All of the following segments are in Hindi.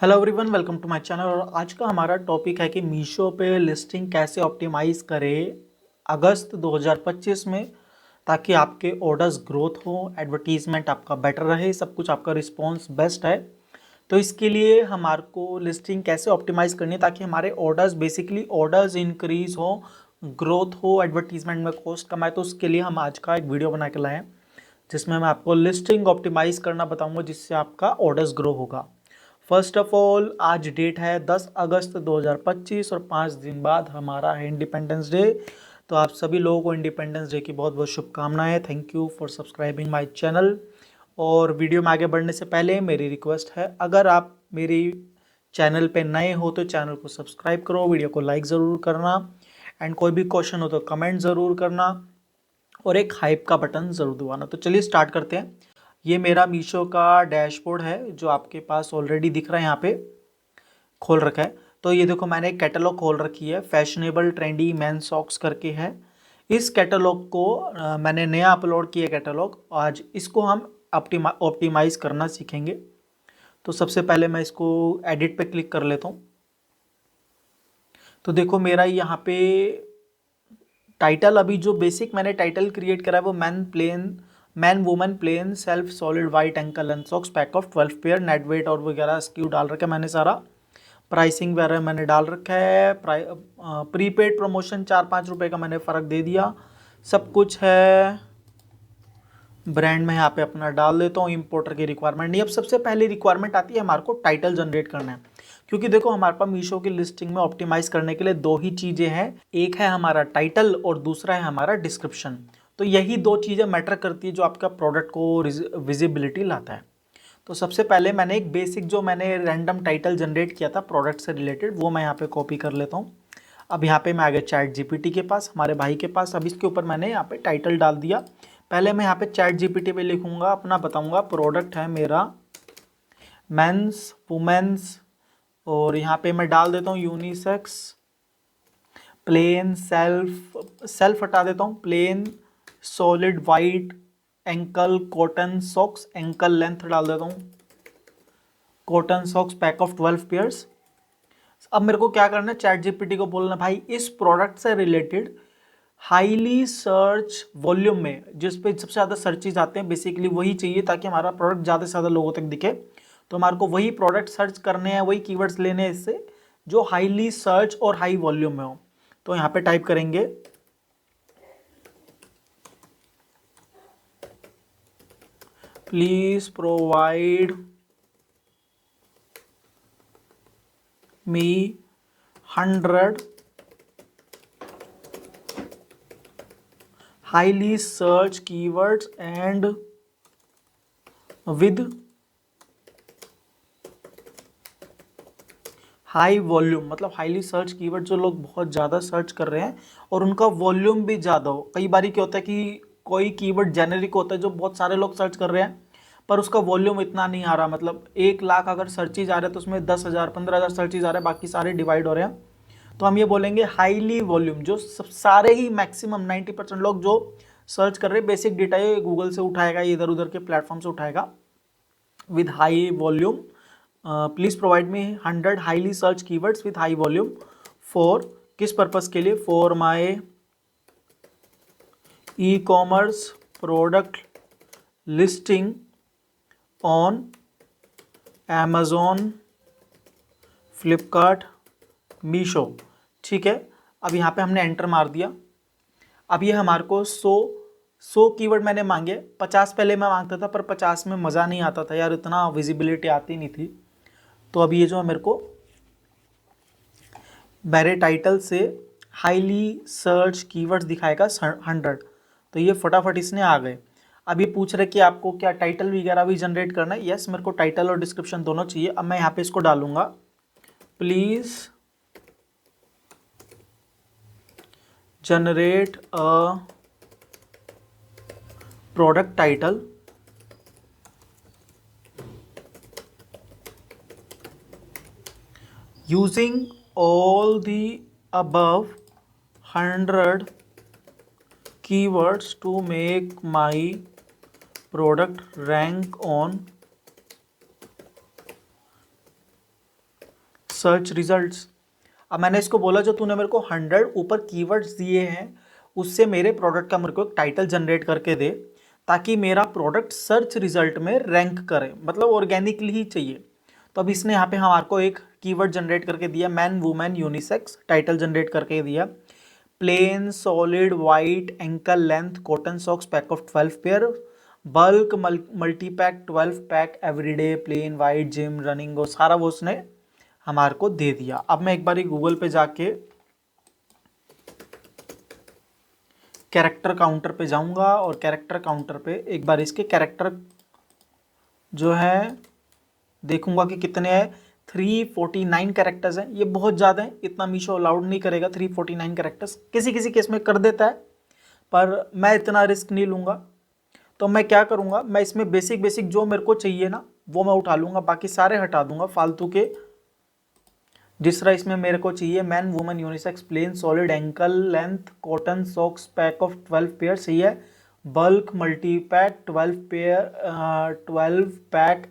Hello everyone, welcome to my channel. और आज का हमारा टॉपिक है कि मीशो पे लिस्टिंग कैसे ऑप्टिमाइज़ करें अगस्त 2025 में, ताकि आपके ऑर्डर्स ग्रोथ हो, एडवर्टीजमेंट आपका बेटर रहे, सब कुछ आपका रिस्पॉन्स बेस्ट है। तो इसके लिए हमारे को लिस्टिंग कैसे ऑप्टिमाइज़ करनी है ताकि हमारे ऑर्डर्स बेसिकली ऑर्डर्स इंक्रीज हो, ग्रोथ हो, एडवर्टीजमेंट में कॉस्ट कम आए। तो उसके लिए हम आज का एक वीडियो बना के लाए हैं जिसमें मैं आपको लिस्टिंग ऑप्टिमाइज़ करना बताऊंगा जिससे आपका ऑर्डर्स ग्रो होगा। फर्स्ट ऑफ ऑल, आज डेट है 10 अगस्त 2025 और 5 दिन बाद हमारा है इंडिपेंडेंस डे। तो आप सभी लोगों को इंडिपेंडेंस डे की बहुत बहुत शुभकामनाएं। Thank you for subscribing my channel. और वीडियो में आगे बढ़ने से पहले मेरी रिक्वेस्ट है, अगर आप मेरी चैनल पे नए हो तो चैनल को सब्सक्राइब करो, वीडियो को लाइक ज़रूर करना, एंड कोई भी क्वेश्चन हो तो कमेंट ज़रूर करना और एक हाइप का बटन ज़रूर दबाना। तो चलिए स्टार्ट करते हैं। ये मेरा मीशो का डैशबोर्ड है जो आपके पास ऑलरेडी दिख रहा है, यहाँ पे खोल रखा है। तो ये देखो, मैंने एक कैटलॉग खोल रखी है, फैशनेबल ट्रेंडी मैन सॉक्स करके है। इस कैटलॉग को मैंने नया अपलोड किया कैटलॉग। आज इसको हम ऑप्टिमाइज़ करना सीखेंगे। तो सबसे पहले मैं इसको एडिट पे क्लिक कर लेता हूँ। तो देखो, मेरा यहाँ पे टाइटल, अभी जो बेसिक मैंने टाइटल क्रिएट करा है वो man women plain self solid white ankle length socks pack of 12 pair, net weight और वगैरह स्क्यू डाल रखा है मैंने सारा। प्राइसिंग वगैरह मैंने डाल रखा है। प्रीपेड प्रमोशन 4-5 रुपये का मैंने फ़र्क दे दिया, सब कुछ है। ब्रांड में यहाँ पे अपना डाल देता हूँ। इंपोर्टर की रिक्वायरमेंट नहीं। अब सबसे पहले रिक्वायरमेंट आती है हमारे को टाइटल जनरेट करना है, क्योंकि देखो हमारे पास मीशो की लिस्टिंग में ऑप्टिमाइज करने के लिए दो ही चीज़ें हैं, एक है हमारा टाइटल और दूसरा है हमारा डिस्क्रिप्शन। तो यही दो चीज़ें मैटर करती है जो आपका प्रोडक्ट को विजिबिलिटी लाता है। तो सबसे पहले मैंने एक बेसिक जो मैंने रैंडम टाइटल जनरेट किया था प्रोडक्ट से रिलेटेड, वो मैं यहाँ पे कॉपी कर लेता हूँ। अब यहाँ पे मैं आ गया चैट जीपीटी के पास, हमारे भाई के पास। अब इसके ऊपर मैंने यहाँ पे टाइटल डाल दिया। पहले मैं यहाँ पे चैट जीपीटी पे लिखूंगा, अपना बताऊंगा प्रोडक्ट है मेरा मेंस वुमेन्स, और यहाँ पे मैं डाल देता हूँ यूनिसेक्स, प्लेन सेल्फ हटा देता हूँ, plane solid white ankle cotton socks, ankle length डाल देता हूँ, cotton socks pack of 12 pairs. अब मेरे को क्या करना है, चैट जीपीटी को बोलना, भाई इस प्रोडक्ट से रिलेटेड हाईली सर्च वॉल्यूम में जिस पे सबसे ज़्यादा सर्चेज आते हैं बेसिकली वही चाहिए, ताकि हमारा प्रोडक्ट ज़्यादा से ज़्यादा लोगों तक दिखे। तो हमारे को वही प्रोडक्ट सर्च करने हैं, वही कीवर्ड्स लेने हैं इससे जो हाईली सर्च और हाई वॉल्यूम में हो। तो यहाँ पे टाइप करेंगे please provide me 100 highly search keywords and with high volume, मतलब हाईली सर्च कीवर्ड जो लोग बहुत ज़्यादा सर्च कर रहे हैं और उनका वॉल्यूम भी ज़्यादा हो। कई बार क्या होता है कि कोई कीवर्ड जेनेरिक होता है जो बहुत सारे लोग सर्च कर रहे हैं पर उसका वॉल्यूम इतना नहीं आ रहा, मतलब 1 लाख अगर सर्चेज आ रहे हैं तो उसमें 10,000 15,000 सर्चेज आ रहे हैं, बाकी सारे डिवाइड हो रहे हैं। तो हम ये बोलेंगे हाईली वॉल्यूम, जो सब सारे ही मैक्सिमम 90% लोग जो सर्च कर रहे हैं, बेसिक डेटा ये गूगल से उठाएगा, इधर उधर के प्लेटफॉर्म से उठाएगा, with high volume. Please provide me 100 highly search keywords with high volume for, किस पर्पज़ के लिए, for my e commerce product listing on Amazon, Flipkart, Meesho. ठीक है, अब यहाँ पे हमने एंटर मार दिया। अब ये हमारे को 100 कीवर्ड मैंने मांगे। 50 पहले मैं मांगता था पर 50 में मज़ा नहीं आता था यार, इतना विजिबिलिटी आती नहीं थी। तो अब ये जो है मेरे को मेरे टाइटल से हाईली सर्च कीवर्ड्स दिखाएगा 100। तो ये फटाफट इसने आ गए। अब ये पूछ रहे कि आपको क्या टाइटल वगैरह भी जनरेट करना है। यस, मेरे को टाइटल और डिस्क्रिप्शन दोनों चाहिए। अब मैं यहाँ पे इसको डालूंगा, please generate a product title using all the above 100 keywords to make my product rank on search results. अब मैंने इसको बोला जो तूने मेरे को 100 ऊपर कीवर्ड्स दिए हैं उससे मेरे प्रोडक्ट का मेरे को एक टाइटल जनरेट करके दे, ताकि मेरा प्रोडक्ट सर्च रिजल्ट में रैंक करे, मतलब ऑर्गेनिकली ही चाहिए। तो अब इसने यहाँ पे हमारे को एक कीवर्ड जनरेट करके दिया, man women unisex, title generate करके दिया, plane solid white ankle length cotton socks pack of 12 pair, bulk multi pack 12 pack everyday plain white gym running, वो सारा वो उसने हमारे को दे दिया। अब मैं एक बार गूगल पे जाके कैरेक्टर काउंटर पे जाऊंगा और कैरेक्टर काउंटर पे एक बार इसके कैरेक्टर जो है देखूंगा कि कितने हैं। 349 कैरेक्टर्स हैं, ये बहुत ज़्यादा है, इतना मीशो अलाउड नहीं करेगा 349 कैरेक्टर्स, किसी किसी केस में कर देता है, पर मैं इतना रिस्क नहीं लूँगा। तो मैं क्या करूँगा, मैं इसमें बेसिक बेसिक जो मेरे को चाहिए ना वो मैं उठा लूँगा, बाकी सारे हटा दूंगा फालतू के। जिस तरह इसमें मेरे को चाहिए man women unisex plane solid ankle length cotton socks pack of 12 pair, सही है, bulk multi pack 12 pair 12 pack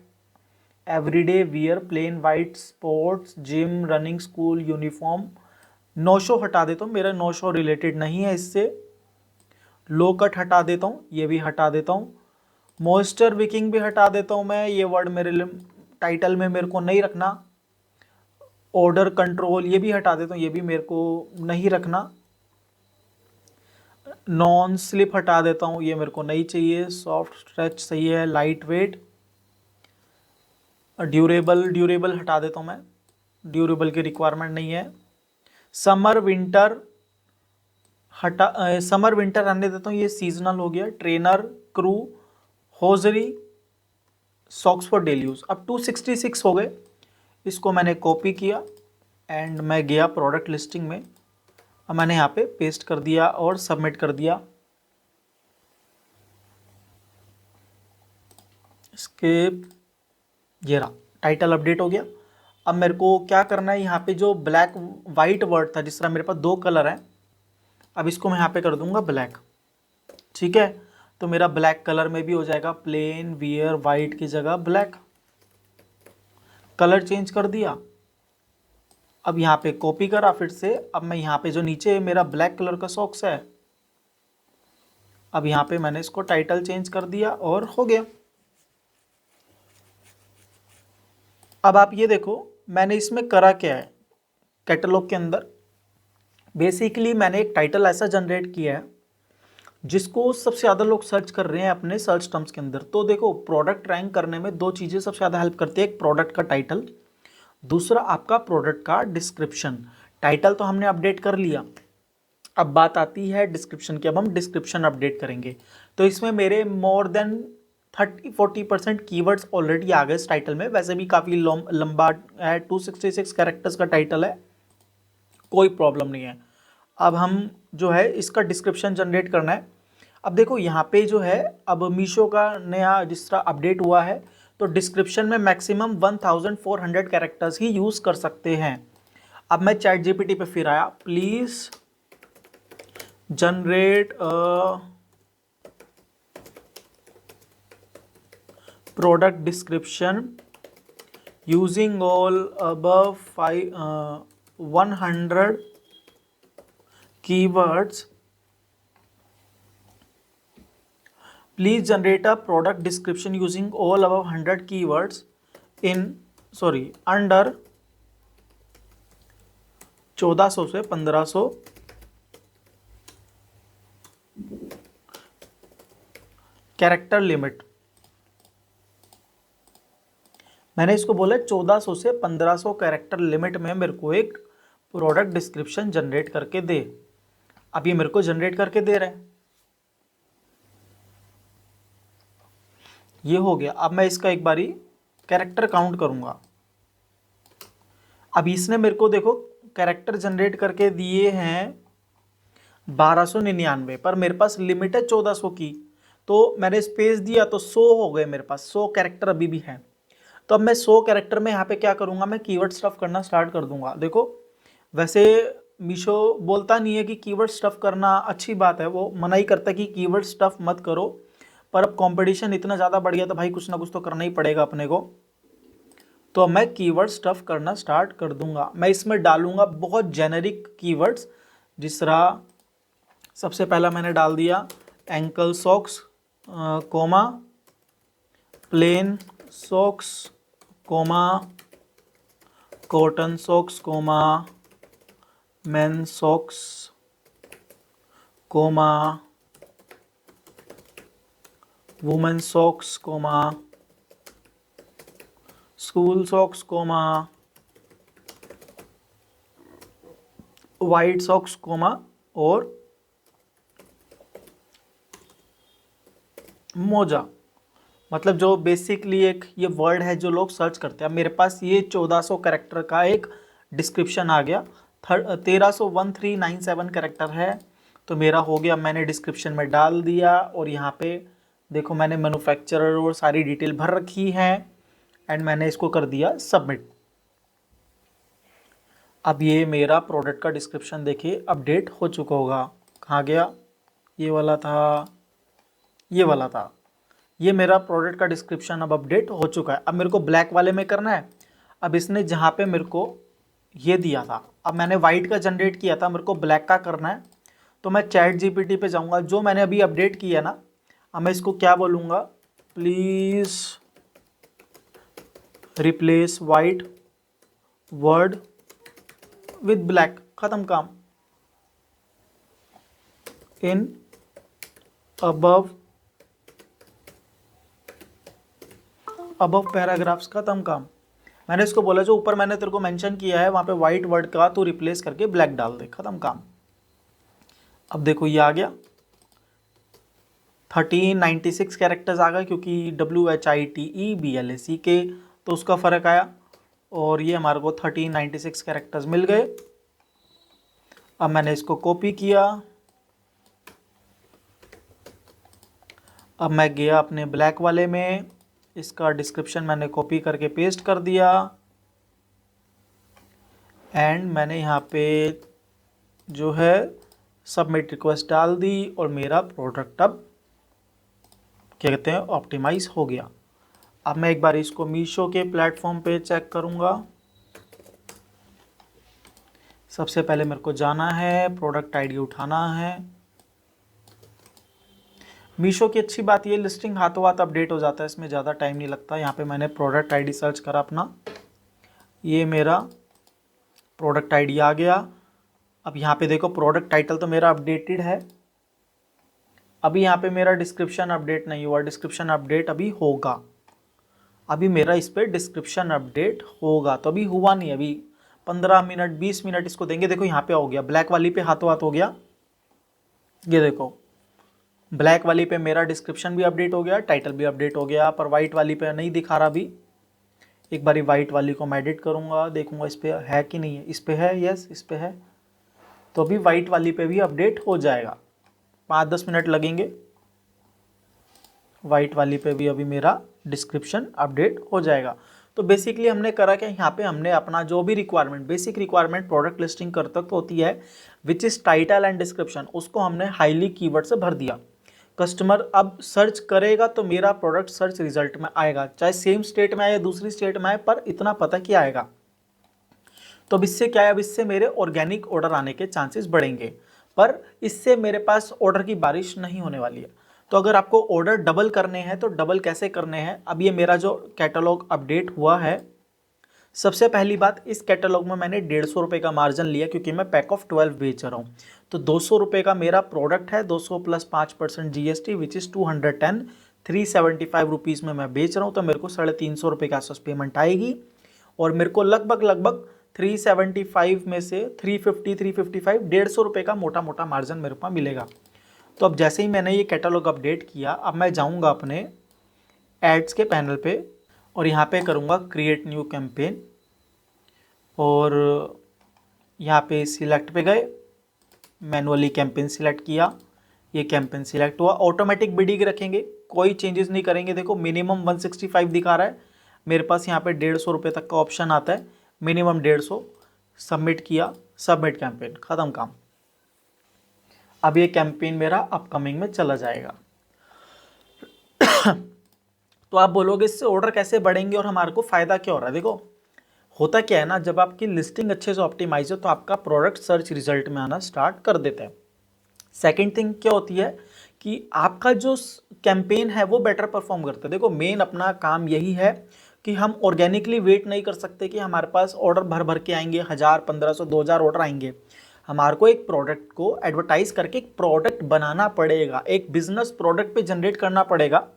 everyday wear plain white sports gym running school uniform. 900 हटा देता हूँ, मेरा 900 रिलेटेड नहीं है इससे। लो कट हटा देता हूँ, ये भी हटा देता हूँ। मॉइस्चर विकिंग भी हटा देता हूँ मैं, ये वर्ड मेरे टाइटल में मेरे को नहीं रखना। ऑर्डर कंट्रोल ये भी हटा देता हूँ, ये भी मेरे को नहीं रखना। नॉन स्लिप हटा देता हूँ, ये मेरे को नहीं चाहिए। सॉफ्ट स्ट्रेच सही है, लाइट वेट। ड्यूरेबल हटा देता हूँ मैं, ड्यूरेबल की रिक्वायरमेंट नहीं है। समर विंटर समर विंटर रहने देता हूँ, ये सीजनल हो गया। Trainer crew hosiery socks for daily use. अब 266 हो गए, इसको मैंने कॉपी किया एंड मैं गया प्रोडक्ट लिस्टिंग में। अब मैंने यहाँ पे पेस्ट कर दिया और सबमिट कर दिया। इसके ये रहा, टाइटल अपडेट हो गया। अब मेरे को क्या करना है, यहाँ पे जो ब्लैक वाइट वर्ड था, जिस तरह मेरे पास दो कलर हैं, अब इसको मैं यहाँ पे कर दूंगा ब्लैक, ठीक है। तो मेरा ब्लैक कलर में भी हो जाएगा, प्लेन वियर वाइट की जगह ब्लैक, कलर चेंज कर दिया। अब यहाँ पे कॉपी करा फिर से, अब मैं यहाँ पे जो नीचे मेरा ब्लैक कलर का सॉक्स है, अब यहाँ पे मैंने इसको टाइटल चेंज कर दिया और हो गया। अब आप ये देखो मैंने इसमें करा क्या है, कैटलॉग के अंदर बेसिकली मैंने एक टाइटल ऐसा जनरेट किया है जिसको सबसे ज़्यादा लोग सर्च कर रहे हैं अपने सर्च टर्म्स के अंदर। तो देखो प्रोडक्ट रैंक करने में दो चीज़ें सबसे ज़्यादा हेल्प करती है, एक प्रोडक्ट का टाइटल, दूसरा आपका प्रोडक्ट का डिस्क्रिप्शन। टाइटल तो हमने अपडेट कर लिया, अब बात आती है डिस्क्रिप्शन की। अब हम डिस्क्रिप्शन अपडेट करेंगे। तो इसमें मेरे मोर देन 30-40% कीवर्ड्स ऑलरेडी आ गए इस टाइटल में। वैसे भी काफ़ी लंबा है, 266 कैरेक्टर्स का टाइटल है, कोई प्रॉब्लम नहीं है। अब हम जो है इसका डिस्क्रिप्शन जनरेट करना है। अब देखो यहाँ पे जो है, अब मीशो का नया जिस तरह अपडेट हुआ है तो डिस्क्रिप्शन में मैक्सिमम 1400 कैरेक्टर्स ही यूज़ कर सकते हैं। अब मैं चैट जीपीटी पे फिर आया, please generate product description using all above 100 keywords. Please generate a product description using all above 100 keywords in under 1400 से 1500 कैरेक्टर लिमिट। मैंने इसको बोला 1400 से 1500 कैरेक्टर लिमिट में मेरे को एक प्रोडक्ट डिस्क्रिप्शन जनरेट करके दे। अब ये मेरे को जनरेट करके दे रहा है, ये हो गया। अब मैं इसका एक बारी कैरेक्टर काउंट करूंगा। अब इसने मेरे को देखो कैरेक्टर जनरेट करके दिए हैं 1299, पर मेरे पास लिमिट है 1400 की, तो मैंने स्पेस दिया तो 100 हो गए मेरे पास, 100 कैरेक्टर अभी भी हैं। तो अब मैं 100 कैरेक्टर में यहाँ पे क्या करूँगा, मैं कीवर्ड स्टफ करना स्टार्ट कर दूंगा। देखो वैसे मीशो बोलता नहीं है कि कीवर्ड स्टफ करना अच्छी बात है, वो मना ही करता है कि कीवर्ड स्टफ मत करो, पर अब कंपटीशन इतना ज़्यादा बढ़ गया तो भाई कुछ ना कुछ तो करना ही पड़ेगा अपने को। तो मैं कीवर्ड स्टफ करना स्टार्ट कर दूंगा। मैं इसमें डालूंगा बहुत जेनेरिक कीवर्ड्स, जिस तरह सबसे पहला मैंने डाल दिया ankle socks comma plain socks comma cotton socks comma men socks comma women socks comma school socks comma white socks comma और मोजा। मतलब जो बेसिकली एक ये वर्ड है जो लोग सर्च करते हैं। मेरे पास ये 1400 कैरेक्टर का एक डिस्क्रिप्शन आ गया। 1397 कैरेक्टर है तो मेरा हो गया। मैंने डिस्क्रिप्शन में डाल दिया और यहाँ पे देखो मैंने मैन्युफैक्चरर और सारी डिटेल भर रखी है एंड मैंने इसको कर दिया सबमिट। अब ये मेरा प्रोडक्ट का डिस्क्रिप्शन देखिए अपडेट हो चुका होगा। कहाँ गया? ये वाला था, ये वाला था। ये मेरा प्रोडक्ट का डिस्क्रिप्शन अब अपडेट हो चुका है। अब मेरे को ब्लैक वाले में करना है। अब इसने जहाँ पे मेरे को ये दिया था, अब मैंने वाइट का जनरेट किया था, मेरे को ब्लैक का करना है। तो मैं चैट जीपीटी पे जाऊँगा, जो मैंने अभी अपडेट किया ना, अब मैं इसको क्या बोलूँगा, please replace white word with black, ख़त्म काम। इन अबव पैराग्राफ्स, खत्म काम। मैंने इसको बोला जो ऊपर मैंने तेरे को मेंशन किया है वहाँ पे वाइट वर्ड का तू रिप्लेस करके ब्लैक डाल दे, खत्म काम। अब देखो ये आ गया 1396 कैरेक्टर्स आ गए, क्योंकि WHITEBLACK तो उसका फ़र्क आया और ये हमारे को 1396 कैरेक्टर्स मिल गए। अब मैंने इसको कॉपी किया। अब मैं गया अपने ब्लैक वाले में, इसका डिस्क्रिप्शन मैंने कॉपी करके पेस्ट कर दिया एंड मैंने यहाँ पे जो है सबमिट रिक्वेस्ट डाल दी और मेरा प्रोडक्ट अब क्या कहते हैं ऑप्टिमाइज हो गया। अब मैं एक बार इसको मीशो के प्लेटफॉर्म पे चेक करूँगा। सबसे पहले मेरे को जाना है, प्रोडक्ट आईडी उठाना है। मीशो की अच्छी बात ये लिस्टिंग हाथों हाथ अपडेट हो जाता है, इसमें ज़्यादा टाइम नहीं लगता। यहाँ पे मैंने प्रोडक्ट आईडी सर्च करा अपना, ये मेरा प्रोडक्ट आईडी आ गया। अब यहाँ पे देखो प्रोडक्ट टाइटल तो मेरा अपडेटेड है। अभी यहाँ पे मेरा डिस्क्रिप्शन अपडेट नहीं हुआ, डिस्क्रिप्शन अपडेट अभी होगा। अभी मेरा इस पर डिस्क्रिप्शन अपडेट होगा, तो अभी हुआ नहीं। अभी 15 मिनट 20 मिनट इसको देंगे। देखो यहाँ पे हो गया, ब्लैक वाली पे हाथों हाथ हो गया। ये देखो ब्लैक वाली पे मेरा डिस्क्रिप्शन भी अपडेट हो गया, टाइटल भी अपडेट हो गया, पर वाइट वाली पे नहीं दिखा रहा अभी। एक बारी वाइट वाली को मैं एडिट करूँगा, देखूँगा इस पर है कि नहीं है। इस पर है, यस इस पर है, तो अभी वाइट वाली पे भी अपडेट हो जाएगा। 5-10 मिनट लगेंगे, वाइट वाली पे भी अभी मेरा डिस्क्रिप्शन अपडेट हो जाएगा। तो बेसिकली हमने करा क्या, यहाँ पे हमने अपना जो भी requirement, basic requirement product listing कर तक होती है which is title and description, उसको हमने हाईली कीवर्ड से भर दिया। कस्टमर अब सर्च करेगा तो मेरा प्रोडक्ट सर्च रिजल्ट में आएगा, चाहे सेम स्टेट में आए या दूसरी स्टेट में आए, पर इतना पता कि आएगा। तो अब इससे क्या है, अब इससे मेरे ऑर्गेनिक ऑर्डर आने के चांसेस बढ़ेंगे, पर इससे मेरे पास ऑर्डर की बारिश नहीं होने वाली है। तो अगर आपको ऑर्डर डबल करने हैं तो डबल कैसे करने हैं, अब ये मेरा जो कैटलॉग अपडेट हुआ है, सबसे पहली बात इस कैटलॉग में मैंने 150 रुपये का मार्जिन लिया, क्योंकि मैं पैक ऑफ 12 बेच रहा हूँ। तो 200 रुपये का मेरा प्रोडक्ट है, 200 plus 5% GST which is 210, 375 rupees में मैं बेच रहा हूँ। तो मेरे को 350 रुपये के आसपास पेमेंट आएगी और मेरे को लगभग 375 में से 350, 355, 150 रुपये का मोटा मोटा मार्जिन मेरे पास मिलेगा। तो अब जैसे ही मैंने ये कैटलॉग अपडेट किया, अब मैं जाऊँगा अपने एड्स के पैनल पे और यहाँ पे करूँगा क्रिएट न्यू कैंपेन और यहाँ पे सिलेक्ट पे गए, मैनुअली कैंपेन सिलेक्ट किया, ये कैंपेन सिलेक्ट हुआ। ऑटोमेटिक बिडिंग रखेंगे, कोई चेंजेस नहीं करेंगे। देखो मिनिमम 165 दिखा रहा है मेरे पास, यहाँ पे 150 रुपये तक का ऑप्शन आता है, मिनिमम 150। सबमिट किया, सबमिट कैंपेन, ख़त्म काम। अब ये कैंपेन मेरा अपकमिंग में चला जाएगा। तो आप बोलोगे इससे ऑर्डर कैसे बढ़ेंगे और हमारे को फ़ायदा क्या हो रहा है। देखो होता क्या है ना, जब आपकी लिस्टिंग अच्छे से ऑप्टिमाइज हो तो आपका प्रोडक्ट सर्च रिजल्ट में आना स्टार्ट कर देते हैं। सेकंड थिंग क्या होती है कि आपका जो कैंपेन है वो बेटर परफॉर्म करता है। देखो मेन अपना काम यही है कि हम ऑर्गेनिकली वेट नहीं कर सकते कि हमारे पास ऑर्डर भर भर के आएंगे, 1000 1500 2000 ऑर्डर आएंगे। हमारे को एक प्रोडक्ट को एडवर्टाइज करके एक प्रोडक्ट बनाना पड़ेगा, एक बिजनेस प्रोडक्ट पे जनरेट करना पड़ेगा,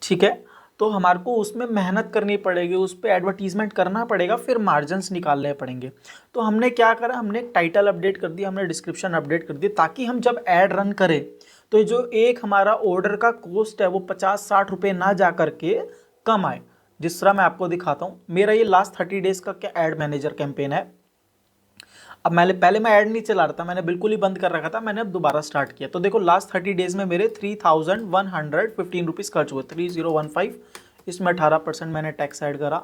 ठीक है। तो हमारे को उसमें मेहनत करनी पड़ेगी, उस पर एडवर्टीजमेंट करना पड़ेगा, फिर मार्जिन्स निकालने पड़ेंगे। तो हमने क्या करा, हमने एक टाइटल अपडेट कर दिया, हमने डिस्क्रिप्शन अपडेट कर दी, ताकि हम जब ऐड रन करें तो जो एक हमारा ऑर्डर का कॉस्ट है वो 50-60 रुपये ना जा करके कम आए। जिस तरह मैं आपको दिखाता हूँ, मेरा ये लास्ट 30 डेज का क्या एड मैनेजर कैंपेन है। अब मैंने पहले मैं ऐड नहीं चला रहा था, मैंने बिल्कुल ही बंद कर रखा था, मैंने अब दोबारा स्टार्ट किया। तो देखो लास्ट 30 डेज में मेरे 3115 रुपीज़ खर्च हुए, 3015। इसमें 18% मैंने टैक्स ऐड करा,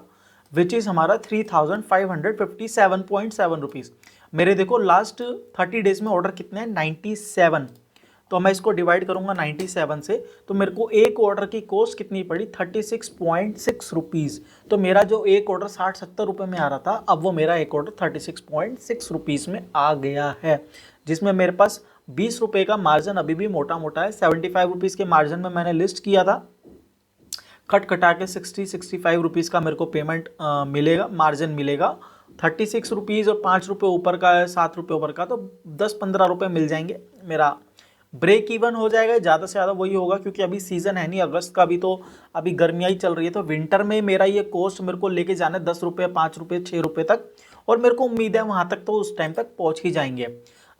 विच इज़ हमारा 3557.7 रुपीज़। मेरे देखो लास्ट 30 डेज में ऑर्डर कितने हैं, 97। तो मैं इसको डिवाइड करूंगा 97 से, तो मेरे को एक ऑर्डर की कॉस्ट कितनी पड़ी, 36.6 रुपीज़। तो मेरा जो एक ऑर्डर 60-70 रुपये में आ रहा था, अब वो मेरा एक ऑर्डर 36.6 रुपीज़ में आ गया है, जिसमें मेरे पास 20 रुपये का मार्जिन अभी भी मोटा मोटा है। 75 रुपीज़ के मार्जिन में मैंने लिस्ट किया था, कट कटा के 60-65 रुपीज़ का मेरे को पेमेंट मिलेगा, मार्जिन मिलेगा। 36 रुपीज़ और 5 रुपये ऊपर का है, 7 रुपये ऊपर का, तो 10-15 रुपये मिल जाएंगे, मेरा ब्रेक इवन हो जाएगा। ज़्यादा से ज़्यादा वही होगा, क्योंकि अभी सीज़न है नहीं अगस्त का, भी तो अभी गर्मियाँ ही चल रही है। तो विंटर में मेरा ये कॉस्ट मेरे को लेके जाना है 10 रुपये, 5 रुपये, 6 रुपये तक, और मेरे को उम्मीद है वहाँ तक तो उस टाइम तक पहुँच ही जाएंगे।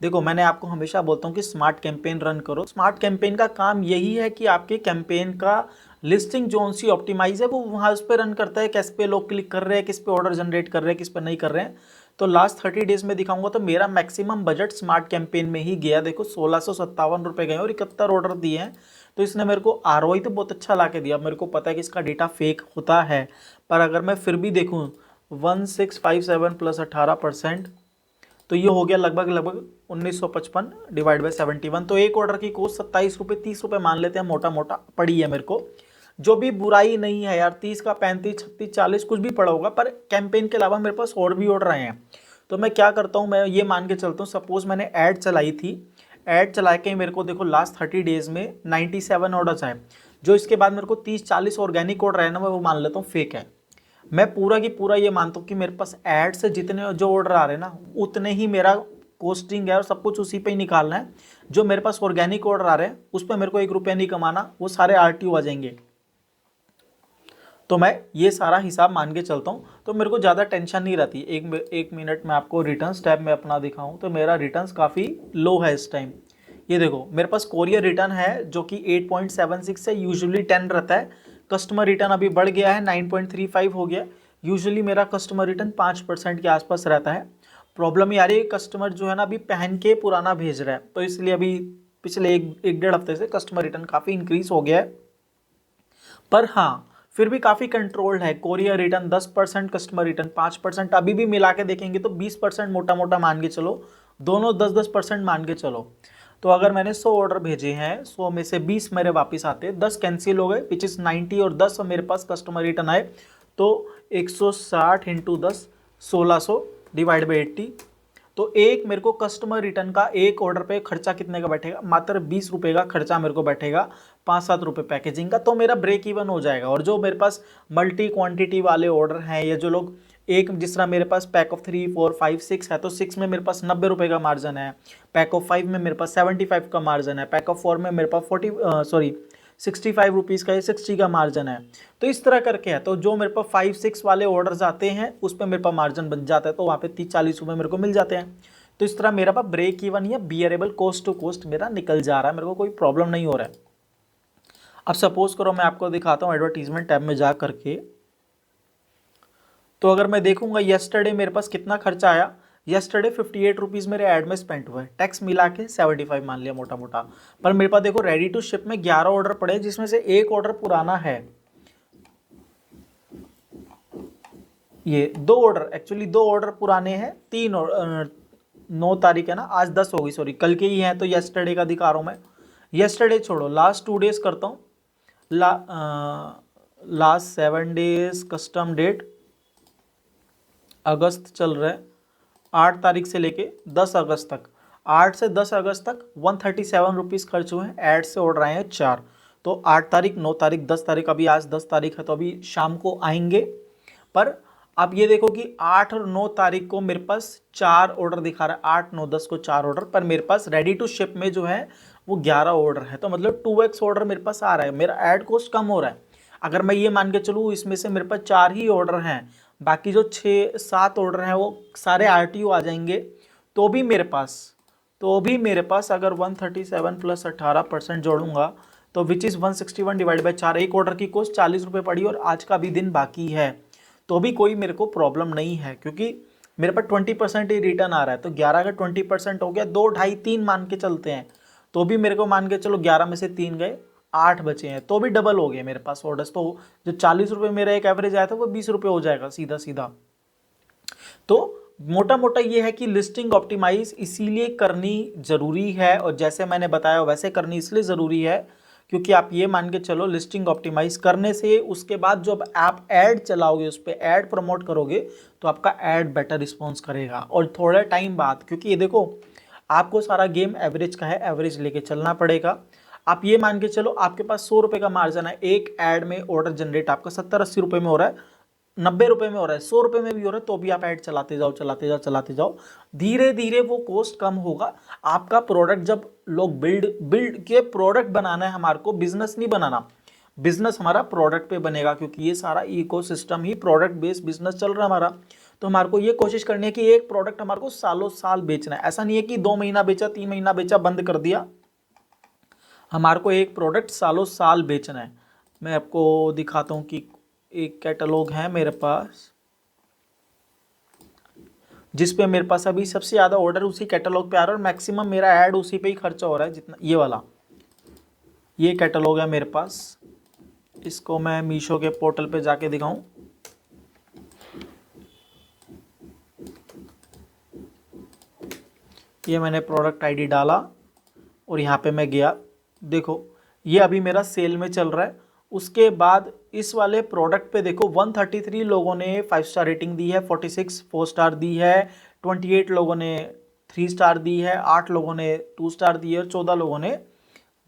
देखो मैंने आपको हमेशा बोलता हूँ कि स्मार्ट कैंपेन रन करो। स्मार्ट कैंपेन का काम यही है कि आपके कैंपेन का लिस्टिंग जोन सी ऑप्टिमाइज है वो वहाँ उस पर रन करता है, किस पे लोग क्लिक कर रहे हैं, किस पे ऑर्डर जनरेट कर रहे हैं, किस पे नहीं कर रहे हैं। तो लास्ट 30 डेज में दिखाऊंगा तो मेरा मैक्सिमम बजट स्मार्ट कैंपेन में ही गया। देखो 1657 रुपये गए और 71 ऑर्डर दिए हैं। तो इसने मेरे को आरओआई तो बहुत अच्छा ला के दिया। मेरे को पता है कि इसका डेटा फेक होता है, पर अगर मैं फिर भी देखूँ 1657 प्लस 18%, तो ये हो गया लगभग 1955 डिवाइड बाई 71। तो एक ऑर्डर की कॉस्ट 27 रुपये, 30 रुपये मान लेते हैं मोटा मोटा पड़ी है मेरे को, जो भी बुराई नहीं है यार। 30 का 35, 36, 40 कुछ भी पड़ा होगा, पर कैंपेन के अलावा मेरे पास और भी ऑर्डर आए हैं। तो मैं क्या करता हूँ, मैं ये मान के चलता हूँ, सपोज मैंने ऐड चलाई थी, ऐड चला के मेरे को देखो लास्ट 30 डेज में 97 ऑर्डर्स आए। जो इसके बाद मेरे को 30-40 ऑर्गेनिक ऑर्डर आए ना, मैं वो मान लेता हूँ फेक है। मैं पूरा की पूरा ये मानता हूँ कि मेरे पास ऐड से जितने जो ऑर्डर आ रहे हैं ना, उतने ही मेरा कोस्टिंग है और सब कुछ उसी पे ही निकालना है। जो मेरे पास ऑर्गेनिक ऑर्डर आ रहे हैं उस पर मेरे को 1 रुपया नहीं कमाना, वो सारे आरटीओ आ जाएंगे। तो मैं ये सारा हिसाब मान के चलता हूँ, तो मेरे को ज़्यादा टेंशन नहीं रहती। एक मिनट में आपको रिटर्न्स टैब में अपना दिखाऊँ तो मेरा रिटर्न्स काफ़ी लो है इस टाइम। ये देखो मेरे पास कोरियर रिटर्न है जो कि 8.76 है, यूजुअली 10 रहता है। कस्टमर रिटर्न अभी बढ़ गया है, 9.35 हो गया। यूजुअली मेरा कस्टमर रिटर्न 5% के आसपास रहता है। प्रॉब्लम ये आ रही है, कस्टमर जो है ना अभी पहन के पुराना भेज रहा है, तो इसलिए अभी पिछले एक डेढ़ हफ्ते से कस्टमर रिटर्न काफ़ी इंक्रीज हो गया है। पर हाँ फिर भी काफ़ी कंट्रोल्ड है। कोरियर रिटर्न 10%, कस्टमर रिटर्न 5%, अभी भी मिला के देखेंगे तो 20% मोटा मोटा मान के चलो, दोनों 10-10% मान के चलो। तो अगर मैंने 100 ऑर्डर भेजे हैं, 100 में से 20 मेरे वापस आते, 10 कैंसिल हो गए, विच इज़ 90, और 10 मेरे पास कस्टमर रिटर्न आए। तो 160 इंटू 10, 1600 डिवाइड बाई 80। तो एक मेरे को कस्टमर रिटर्न का एक ऑर्डर पे खर्चा कितने का बैठेगा, मात्र 20 रुपये का खर्चा मेरे को बैठेगा, 5-7 रुपये पैकेजिंग का, तो मेरा ब्रेक इवन हो जाएगा। और जो मेरे पास मल्टी क्वांटिटी वाले ऑर्डर हैं, या जो लोग एक, जिस तरह मेरे पास पैक ऑफ 3, 4, 5, 6 है, तो 6 में मेरे पास 90 रुपये का मार्जिन है, पैक ऑफ 5 में मेरे पास 75 का मार्जिन है, पैक ऑफ 4 में मेरे पास 65 रुपीज़ का या 60 का मार्जिन है। तो इस तरह करके है। तो जो मेरे पास 5-6 वाले ऑर्डर्स आते हैं उस पर मेरे पास मार्जिन बन जाता है, तो वहाँ पे 30-40 रुपये मेरे को मिल जाते हैं। तो इस तरह मेरा पास ब्रेक इवन या बियरेबल कॉस्ट टू कॉस्ट मेरा निकल जा रहा है, मेरे को कोई प्रॉब्लम नहीं हो रहा है। अब सपोज करो मैं आपको दिखाता हूँ एडवर्टीजमेंट टैब में जा करके, तो अगर मैं देखूंगा येस्टरडे मेरे पास कितना खर्चा आया, येस्टरडे 58 रुपीज़ मेरे ऐड में स्पेंड हुआ है, टैक्स मिला के 75 मान लिया मोटा मोटा। पर मेरे पास देखो रेडी टू शिप में 11 ऑर्डर पड़े, जिसमें से एक ऑर्डर पुराना है। ये 2 ऑर्डर, एक्चुअली 2 ऑर्डर पुराने हैं, 9 तारीख है ना, आज 10 होगी, सॉरी कल के ही हैं, तो येस्टरडे का दिखा रहा हूँ मैं। येस्टरडे छोड़ो, लास्ट 2 डेज करता हूँ। लास्ट 7 डेज कस्टम डेट अगस्त चल रहा है, 8 तारीख से लेके 10 अगस्त तक, 8 से 10 अगस्त तक 137 रुपीज़ खर्च हुए हैं। ऐड से ऑर्डर आए हैं 4, तो 8 तारीख, 9 तारीख, 10 तारीख, अभी आज 10 तारीख है तो अभी शाम को आएंगे। पर आप ये देखो कि 8 और 9 तारीख को मेरे पास 4 ऑर्डर दिखा रहा है, 8, 9, 10 को 4 ऑर्डर, पर मेरे पास रेडी टू शिप में जो है वो 11 ऑर्डर है। तो मतलब 2x ऑर्डर मेरे पास आ रहा है, मेरा ऐड कॉस्ट कम हो रहा है। अगर मैं ये मान के चलूँ इसमें से मेरे पास 4 ही ऑर्डर हैं, बाकी जो 6-7 ऑर्डर हैं वो सारे RTO आ जाएंगे, तो भी मेरे पास अगर 137 प्लस 18% जोड़ूंगा तो विच इज़ 161 डिवाइड बाई 4, एक ऑर्डर की कॉस्ट 40 रुपये पड़ी और आज का भी दिन बाकी है, तो भी कोई मेरे को प्रॉब्लम नहीं है, क्योंकि मेरे पास 20% ही रिटर्न आ रहा है। तो 11 का 20% हो गया, 2, ढाई, 3 मान के चलते हैं, तो भी मेरे को मान के चलो 11 में से 3 गए, 8 बचे हैं, तो भी डबल हो गए मेरे पास ऑर्डर्स। तो जो 40 रुपये मेरा एक एवरेज आया था वो 20 रुपये हो जाएगा सीधा सीधा। तो मोटा मोटा ये है कि लिस्टिंग ऑप्टिमाइज इसीलिए करनी ज़रूरी है, और जैसे मैंने बताया वैसे करनी इसलिए ज़रूरी है क्योंकि आप ये मान के चलो लिस्टिंग ऑप्टिमाइज करने से उसके बाद जब आप ऐड चलाओगे, उस पर ऐड प्रमोट करोगे, तो आपका ऐड बेटर रिस्पॉन्स करेगा। और थोड़े टाइम बाद, क्योंकि ये देखो आपको सारा गेम एवरेज का है, एवरेज लेके चलना पड़ेगा। आप ये मान के चलो आपके पास 100 रुपये का मार्जिन है, एक ऐड में ऑर्डर जनरेट आपका 70-80 रुपये में हो रहा है, 90 रुपये में हो रहा है, 100 रुपये में भी हो रहा है, तो भी आप ऐड चलाते जाओ, धीरे धीरे वो कॉस्ट कम होगा। आपका प्रोडक्ट जब लोग बिल्ड के प्रोडक्ट बनाना है, हमारे को बिजनेस नहीं बनाना, बिजनेस हमारा प्रोडक्ट पे बनेगा, क्योंकि ये सारा इकोसिस्टम ही प्रोडक्ट बेस्ड बिजनेस चल रहा है हमारा। तो हमारे को ये कोशिश करनी है कि एक प्रोडक्ट हमारे को सालों साल बेचना है। ऐसा नहीं है कि 2 महीना बेचा, 3 महीना बेचा, बंद कर दिया। हमारे को एक प्रोडक्ट सालों साल बेचना है। मैं आपको दिखाता हूँ कि एक कैटलॉग है मेरे पास, जिस पे मेरे पास अभी सबसे ज़्यादा ऑर्डर उसी कैटलॉग पे आ रहा है और मैक्सिमम मेरा ऐड उसी पे ही खर्चा हो रहा है, जितना ये वाला ये कैटलॉग है मेरे पास। इसको मैं मीशो के पोर्टल पे जाके दिखाऊं, ये मैंने प्रोडक्ट आईडी डाला और यहाँ पे मैं गया, देखो ये अभी मेरा सेल में चल रहा है। उसके बाद इस वाले प्रोडक्ट पे देखो 133 लोगों ने 5 स्टार रेटिंग दी है, 46 4 स्टार दी है, 28 लोगों ने 3 स्टार दी है, 8 लोगों ने 2 स्टार दी है और 14 लोगों ने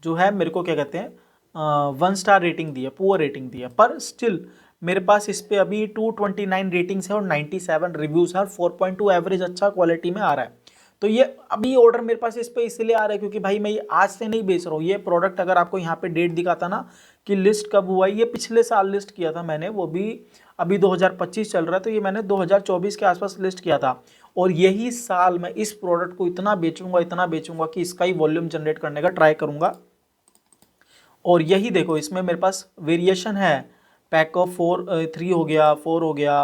जो है मेरे को क्या कहते हैं 1 स्टार रेटिंग दी है, पुअर रेटिंग दी है। पर स्टिल मेरे पास इस पे अभी 229 रेटिंग्स है और 97 रिव्यूज़ है और 4.2 एवरेज अच्छा क्वालिटी में आ रहा है। तो ये अभी ऑर्डर मेरे पास इस पे इसलिए आ रहा है क्योंकि भाई मैं ये आज से नहीं बेच रहा हूँ। ये प्रोडक्ट अगर आपको यहाँ पे डेट दिखाता ना कि लिस्ट कब हुआ है, ये पिछले साल लिस्ट किया था मैंने, वो भी अभी 2025 चल रहा है, तो ये मैंने 2024 के आसपास लिस्ट किया था। और यही साल मैं इस प्रोडक्ट को इतना बेचूंगा कि इसका ही वॉल्यूम जनरेट करने का ट्राई करूँगा। और यही देखो इसमें मेरे पास वेरिएशन है, पैक ऑफ 3 हो गया, 4 हो गया,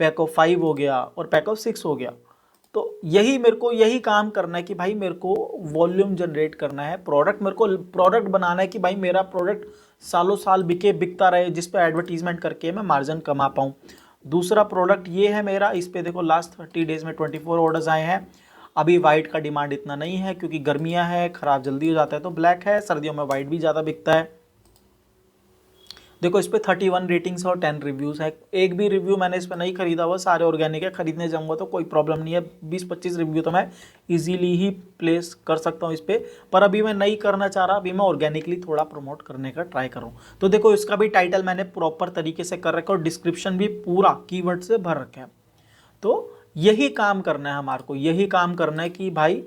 पैक ऑफ 5 हो गया और पैक ऑफ 6 हो गया। तो यही मेरे को यही काम करना है कि भाई मेरे को वॉल्यूम जनरेट करना है, मेरे को प्रोडक्ट बनाना है कि भाई मेरा प्रोडक्ट सालों साल बिकता रहे, जिस पे एडवर्टीजमेंट करके मैं मार्जिन कमा पाऊँ। दूसरा प्रोडक्ट ये है मेरा, इस पे देखो लास्ट 30 डेज में 24 ऑर्डर्स आए हैं। अभी वाइट का डिमांड इतना नहीं है क्योंकि गर्मियां हैं, ख़राब जल्दी हो जाता है, तो ब्लैक है। सर्दियों में वाइट भी ज़्यादा बिकता है। देखो इस पे 31 रेटिंग्स और 10 रिव्यूज़ है। एक भी रिव्यू मैंने इस पर नहीं खरीदा हुआ, सारे ऑर्गेनिक है। खरीदने जाऊंगा तो कोई प्रॉब्लम नहीं है, 20-25 रिव्यू तो मैं इजीली ही प्लेस कर सकता हूँ इस पर अभी मैं नहीं करना चाह रहा, अभी मैं ऑर्गेनिकली थोड़ा प्रमोट करने का ट्राई करूँ। तो देखो इसका भी टाइटल मैंने प्रॉपर तरीके से कर रखा है और डिस्क्रिप्शन भी पूरा कीवर्ड से भर रखे हैं। तो यही काम करना है हमारे को, यही काम करना है कि भाई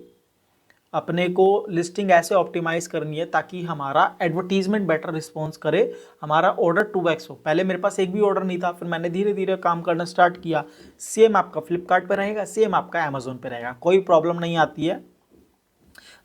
अपने को लिस्टिंग ऐसे ऑप्टिमाइज करनी है ताकि हमारा एडवर्टीजमेंट बेटर रिस्पॉन्स करे, हमारा ऑर्डर 2x हो। पहले मेरे पास एक भी ऑर्डर नहीं था, फिर मैंने धीरे धीरे काम करना स्टार्ट किया। सेम आपका फ्लिपकार्ट पे रहेगा, सेम आपका अमेजोन पे रहेगा, कोई प्रॉब्लम नहीं आती है।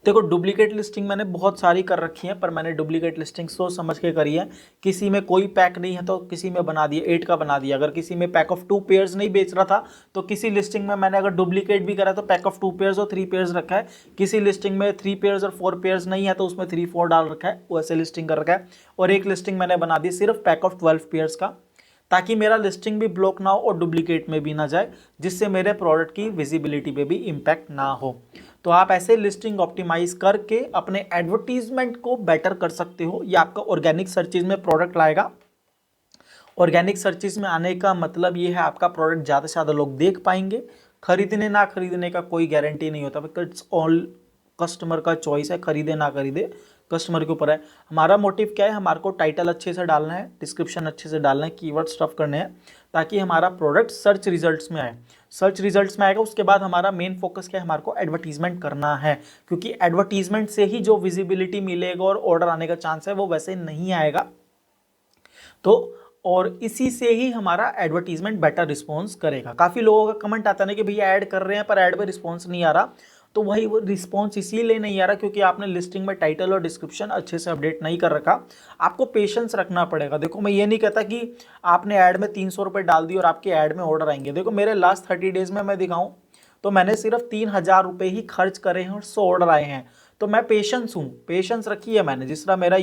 देखो डुप्लीकेट लिस्टिंग मैंने बहुत सारी कर रखी है, पर मैंने डुप्लीकेट लिस्टिंग सोच समझ के करी है। किसी में कोई पैक नहीं है तो किसी में बना दिया 8 का बना दिया। अगर किसी में पैक ऑफ 2 पेयर्स नहीं बेच रहा था तो किसी लिस्टिंग में मैंने अगर डुप्लीकेट भी करा तो पैक ऑफ 2 पेयर्स और 3 पेयर्स रखा है। किसी लिस्टिंग में 3 पेयर्स और 4 पेयर्स नहीं है तो उसमें 3-4 डाल रखा है, वैसे लिस्टिंग कर रखा है। और एक लिस्टिंग मैंने बना दी सिर्फ पैक ऑफ 12 पेयर्स का, ताकि मेरा लिस्टिंग भी ब्लॉक ना हो और डुप्लीकेट में भी ना जाए, जिससे मेरे प्रोडक्ट की विजिबिलिटी पे भी इम्पैक्ट ना हो। तो आप ऐसे लिस्टिंग ऑप्टिमाइज करके अपने एडवर्टीजमेंट को बेटर कर सकते हो। ये आपका ऑर्गेनिक सर्चेज में प्रोडक्ट लाएगा। ऑर्गेनिक सर्चेज में आने का मतलब ये है आपका प्रोडक्ट ज़्यादा से ज़्यादा लोग देख पाएंगे। खरीदने ना खरीदने का कोई गारंटी नहीं होता, बिकॉज ऑल कस्टमर का चॉइस है, खरीदे ना खरीदे कस्टमर के ऊपर है। हमारा मोटिव क्या है, हमारे को टाइटल अच्छे से डालना है, डिस्क्रिप्शन अच्छे से डालना है, कीवर्ड स्टफ करने हैं, ताकि हमारा प्रोडक्ट सर्च रिजल्ट्स में आए। सर्च रिजल्ट्स में आएगा, उसके बाद हमारा मेन फोकस क्या है, हमारे को एडवर्टीजमेंट करना है, क्योंकि एडवर्टीजमेंट से ही जो विजिबिलिटी मिलेगा और ऑर्डर आने का चांस है वो वैसे नहीं आएगा। तो और इसी से ही हमारा एडवर्टीजमेंट बेटर रिस्पॉन्स करेगा। काफ़ी लोगों का कमेंट आता है ना कि भैया ऐड कर रहे हैं पर ऐड पे रिस्पॉन्स नहीं आ रहा। तो वही वो रिस्पॉन्स इसीलिए नहीं आ रहा क्योंकि आपने लिस्टिंग में टाइटल और डिस्क्रिप्शन अच्छे से अपडेट नहीं कर रखा। आपको पेशेंस रखना पड़ेगा। देखो, मैं ये नहीं कहता कि आपने ऐड में 300 रुपये डाल दी और आपके ऐड में ऑर्डर आएंगे। देखो, मेरे लास्ट 30 डेज में मैं दिखाऊं तो मैंने सिर्फ 3,000 रुपये ही खर्च करे हैं और 100 ऑर्डर आए हैं। तो मैं पेशेंस हूँ, पेशेंस रखी है मैंने। जिस तरह मेरा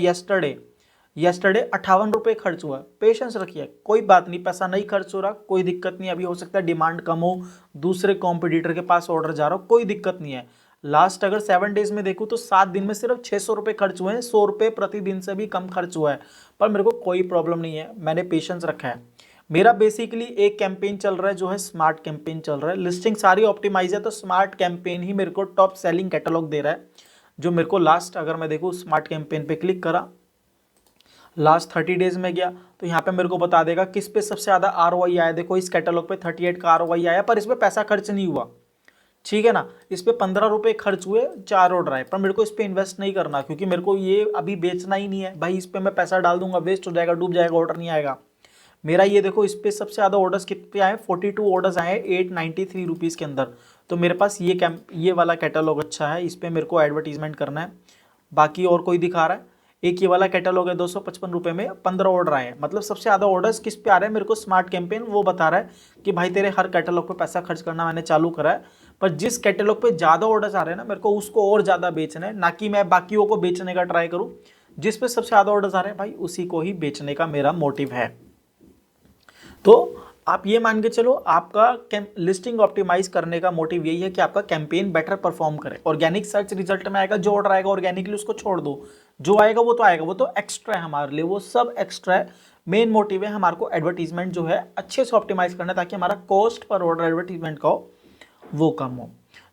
यस्टरडे 58 रुपये खर्च हुआ, पेशेंस रखिए, कोई बात नहीं, पैसा नहीं खर्च हो रहा, कोई दिक्कत नहीं। अभी हो सकता है डिमांड कम हो, दूसरे कॉम्पिटिटर के पास ऑर्डर जा रहा हो, कोई दिक्कत नहीं है। लास्ट अगर 7 डेज में देखूँ तो 7 दिन में सिर्फ 600 रुपये खर्च हुए हैं। 100 रुपये प्रतिदिन से भी कम खर्च हुआ है, पर मेरे को कोई प्रॉब्लम नहीं है, मैंने पेशेंस रखा है। मेरा बेसिकली एक कैंपेन चल रहा है जो है स्मार्ट कैंपेन चल रहा है। लिस्टिंग सारी ऑप्टिमाइज है, तो स्मार्ट कैंपेन ही मेरे को टॉप सेलिंग कैटलॉग दे रहा है। जो मेरे को लास्ट, अगर मैं देखूँ स्मार्ट कैंपेन पे क्लिक करा, लास्ट 30 डेज में गया तो यहाँ पे मेरे को बता देगा किस पे सबसे ज़्यादा ROI आया। देखो, इस कैटलॉग पे 38 का ROI आया, पर इस पे पैसा खर्च नहीं हुआ, ठीक है ना। इस पे 15 रुपये खर्च हुए, 4 ऑर्डर आए, पर मेरे को इस पे इन्वेस्ट नहीं करना क्योंकि मेरे को ये अभी बेचना ही नहीं है भाई। इस पे मैं पैसा डाल दूंगा, वेस्ट हो जाएगा, डूब जाएगा, ऑर्डर नहीं आएगा मेरा। ये देखो, इस पे सबसे ज़्यादा ऑर्डर्स कितने आए, 42 ऑर्डर्स आए 893 रुपीज़ के अंदर। तो मेरे पास ये वाला कैटलॉग अच्छा है, इस पर मेरे को एडवर्टीजमेंट करना है। बाकी और कोई दिखा रहा है, एक ये वाला कैटलॉग है 255 रुपये में 15 ऑर्डर आए हैं। मतलब सबसे ज़्यादा ऑर्डर्स किस पे आ रहे हैं, मेरे को स्मार्ट कैंपेन वो बता रहा है कि भाई तेरे हर कैटलॉग पे पैसा खर्च करना मैंने चालू करा है। पर जिस कैटलॉग पे ज़्यादा ऑर्डर्स आ रहे हैं ना, मेरे को उसको और ज़्यादा बेचना है, ना कि मैं बाकियों को बेचने का ट्राई करूँ। जिस पे सबसे ज़्यादा ऑर्डर्स आ रहे हैं भाई, उसी को ही बेचने का मेरा मोटिव है। तो आप ये मान के चलो, आपका लिस्टिंग ऑप्टिमाइज करने का मोटिव यही है कि आपका कैंपेन बेटर परफॉर्म करे। ऑर्गेनिक सर्च रिजल्ट में आएगा, जो ऑर्डर आएगा ऑर्गेनिकली उसको छोड़ दो, जो आएगा वो तो आएगा, वो तो एक्स्ट्रा है हमारे लिए, वो सब एक्स्ट्रा है। मेन मोटिव है हमारे को एडवर्टीजमेंट जो है अच्छे से ऑप्टिमाइज करना है, ताकि हमारा कॉस्ट पर ऑर्डर एडवर्टीजमेंट का हो वो कम हो।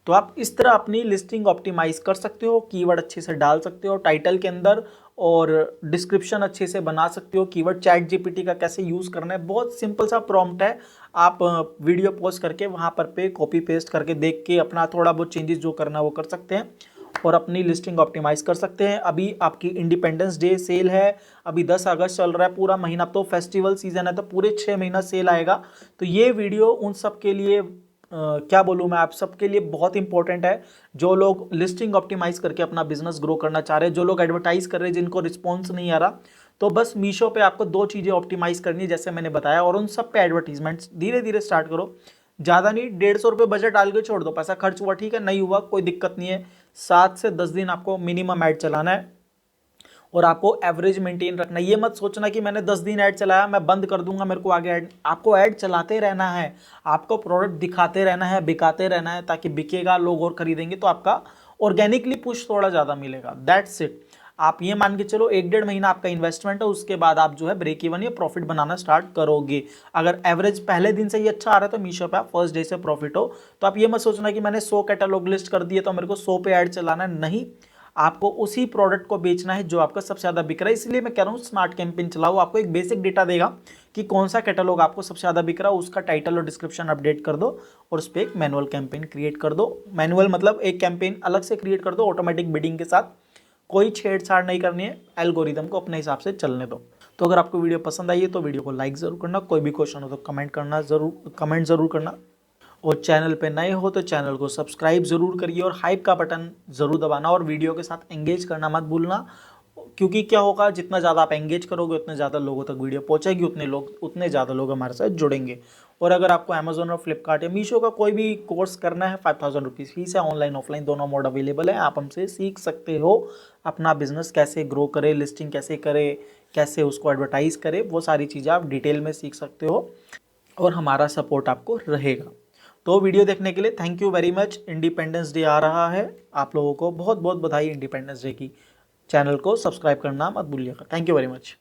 तो आप इस तरह अपनी लिस्टिंग ऑप्टिमाइज कर सकते हो, कीवर्ड अच्छे से डाल सकते हो टाइटल के अंदर, और डिस्क्रिप्शन अच्छे से बना सकते हो। कीवर्ड चैट जीपीटी का कैसे यूज़ करना है, बहुत सिंपल सा प्रॉम्प्ट है। आप वीडियो पॉज करके वहाँ पर पे कॉपी पेस्ट करके देख के अपना थोड़ा बहुत चेंजेस जो करना है वो कर सकते हैं और अपनी लिस्टिंग ऑप्टिमाइज कर सकते हैं। अभी आपकी इंडिपेंडेंस डे सेल है, अभी 10 अगस्त चल रहा है, पूरा महीना, तो फेस्टिवल सीजन है, तो पूरे 6 महीना सेल आएगा। तो ये वीडियो उन सब के लिए क्या बोलूँ मैं, आप सबके लिए बहुत इंपॉर्टेंट है, जो लोग लिस्टिंग ऑप्टिमाइज करके अपना बिजनेस ग्रो करना चाह रहे हैं, जो लोग एडवर्टाइज कर रहे हैं, जिनको रिस्पॉन्स नहीं आ रहा। तो बस मीशो पे आपको 2 चीज़ें ऑप्टिमाइज करनी है जैसे मैंने बताया, और उन सब पे एडवर्टीजमेंट्स धीरे धीरे स्टार्ट करो। ज़्यादा नहीं, 150 रुपये बजट डाल के छोड़ दो, पैसा खर्च हुआ ठीक है, नहीं हुआ कोई दिक्कत नहीं है। 7 से 10 दिन आपको मिनिमम ऐड चलाना है और आपको एवरेज मेंटेन रखना है। ये मत सोचना कि मैंने 10 दिन ऐड चलाया मैं बंद कर दूंगा, मेरे को आगे ऐड, आपको ऐड चलाते रहना है, आपको प्रोडक्ट दिखाते रहना है, बिकाते रहना है, ताकि बिकेगा, लोग और खरीदेंगे, तो आपका ऑर्गेनिकली पुश थोड़ा ज़्यादा मिलेगा। That's it. आप ये मान के चलो 1-1.5 महीना आपका इन्वेस्टमेंट है, उसके बाद आप जो है ब्रेक इवन या प्रॉफिट बनाना स्टार्ट करोगे। अगर एवरेज पहले दिन से ही अच्छा आ रहा है तो मीशो पे आप फर्स्ट डे से प्रॉफिट हो। तो आप ये मत सोचना कि मैंने 100 कैटलॉग लिस्ट कर दिए तो मेरे को 100 पे ऐड चलाना है, नहीं, आपको उसी प्रोडक्ट को बेचना है जो आपका सबसे ज़्यादा बिक रहा है। इसलिए मैं कह रहा हूँ स्मार्ट कैंपेन चलाओ, आपको एक बेसिक डेटा देगा कि कौन सा कैटलॉग आपको सबसे ज़्यादा बिक रहा है, उसका टाइटल और डिस्क्रिप्शन अपडेट कर दो और उस पर एक मैनुअल कैंपेन क्रिएट कर दो। मैनुअल मतलब एक कैंपेन अलग से क्रिएट कर दो ऑटोमेटिक बिडिंग के साथ, कोई छेड़छाड़ नहीं करनी है, एल्गोरिदम को अपने हिसाब से चलने दो। तो अगर आपको वीडियो पसंद आई है तो वीडियो को लाइक ज़रूर करना, कोई भी क्वेश्चन हो तो कमेंट ज़रूर करना, और चैनल पे नए हो तो चैनल को सब्सक्राइब ज़रूर करिए और हाइप का बटन ज़रूर दबाना और वीडियो के साथ एंगेज करना मत भूलना, क्योंकि क्या होगा, जितना ज़्यादा आप एंगेज करोगे उतने ज़्यादा लोगों तक वीडियो पहुंचेगी, उतने ज़्यादा लोग हमारे साथ जुड़ेंगे। और अगर आपको अमेजोन और फ्लिपकार्ट या मीशो का कोई भी कोर्स करना है, 5000 रुपीज़ फीस है, ऑनलाइन ऑफलाइन दोनों मोड अवेलेबल है, आप हमसे सीख सकते हो। अपना बिजनेस कैसे ग्रो करे, लिस्टिंग कैसे करे, कैसे उसको एडवर्टाइज़ करें, वो सारी चीज़ें आप डिटेल में सीख सकते हो और हमारा सपोर्ट आपको रहेगा। तो वीडियो देखने के लिए thank you very much. Independence day आ रहा है, आप लोगों को बहुत बहुत बधाई इंडिपेंडेंस डे की। चैनल को सब्सक्राइब करना मत भूलिएगा। Thank you very much.